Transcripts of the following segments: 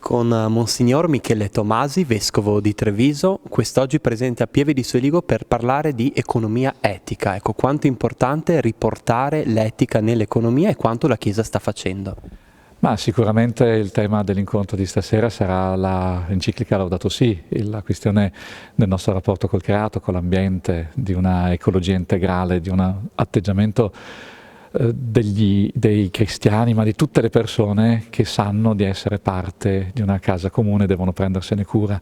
Con Monsignor Michele Tomasi, vescovo di Treviso, quest'oggi presente a Pieve di Soligo per parlare di economia etica. Ecco, quanto è importante riportare l'etica nell'economia e quanto la Chiesa sta facendo. Ma sicuramente il tema dell'incontro di stasera sarà l'enciclica Laudato Si, la questione del nostro rapporto col creato, con l'ambiente, di una ecologia integrale, di un atteggiamento dei cristiani, ma di tutte le persone che sanno di essere parte di una casa comune, devono prendersene cura.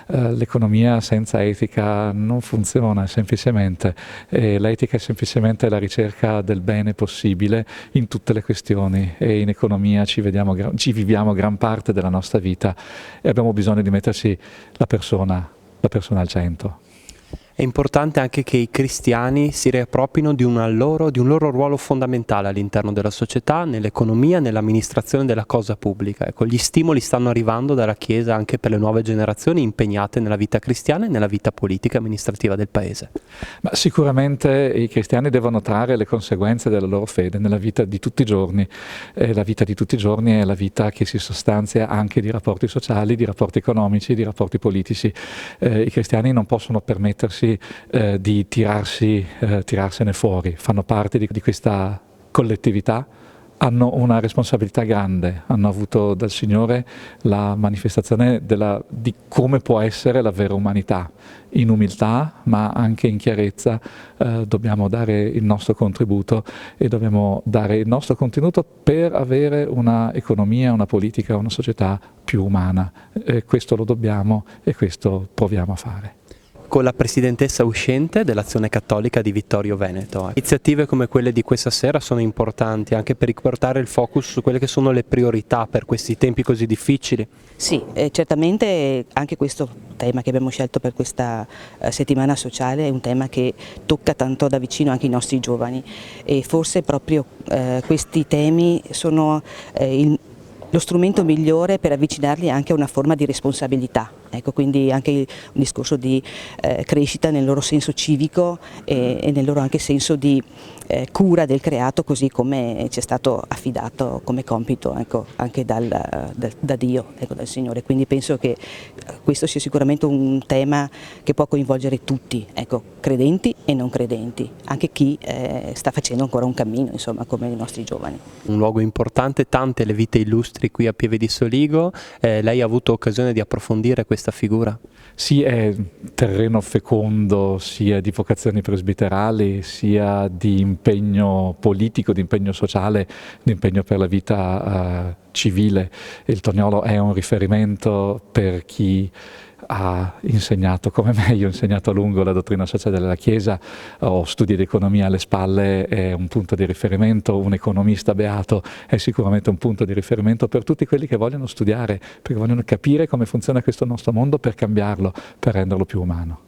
L'economia senza etica non funziona semplicemente, l'etica è semplicemente la ricerca del bene possibile in tutte le questioni, e in economia ci viviamo gran parte della nostra vita e abbiamo bisogno di metterci la persona al centro. È importante anche che i cristiani si riapproprino di un loro ruolo fondamentale all'interno della società, nell'economia, nell'amministrazione della cosa pubblica. Ecco, gli stimoli stanno arrivando dalla Chiesa anche per le nuove generazioni impegnate nella vita cristiana e nella vita politica e amministrativa del Paese. Ma sicuramente i cristiani devono trarre le conseguenze della loro fede nella vita di tutti i giorni. La vita di tutti i giorni è la vita che si sostanzia anche di rapporti sociali, di rapporti economici, di rapporti politici. I cristiani non possono permettersi di tirarsene fuori, fanno parte di questa collettività, hanno una responsabilità grande, hanno avuto dal Signore la manifestazione di come può essere la vera umanità. In umiltà, ma anche in chiarezza, dobbiamo dare il nostro contributo e dobbiamo dare il nostro contenuto per avere una economia, una politica, una società più umana. Questo lo dobbiamo e questo proviamo a fare. Con la presidentessa uscente dell'Azione Cattolica di Vittorio Veneto. Iniziative come quelle di questa sera sono importanti anche per riportare il focus su quelle che sono le priorità per questi tempi così difficili. Sì, certamente anche questo tema che abbiamo scelto per questa settimana sociale è un tema che tocca tanto da vicino anche i nostri giovani, e forse proprio questi temi sono lo strumento migliore per avvicinarli anche a una forma di responsabilità. Ecco, quindi anche un discorso di crescita nel loro senso civico e nel loro anche senso di cura del creato, così come ci è stato affidato come compito, ecco, anche da Dio, ecco, dal Signore. Quindi penso che questo sia sicuramente un tema che può coinvolgere tutti, ecco, credenti e non credenti, anche chi sta facendo ancora un cammino, insomma, come i nostri giovani. Un luogo importante, tante le vite illustri qui a Pieve di Soligo. Lei ha avuto occasione di approfondire questa figura? Sì, è terreno fecondo sia di vocazioni presbiterali, sia di impegno politico, di impegno sociale, di impegno per la vita civile. Il Toniolo è un riferimento per chi ha insegnato come me. Io ho insegnato a lungo la dottrina sociale della Chiesa, ho studi di economia alle spalle, è un punto di riferimento. Un economista beato è sicuramente un punto di riferimento per tutti quelli che vogliono studiare, perché vogliono capire come funziona questo nostro mondo per cambiarlo, per renderlo più umano.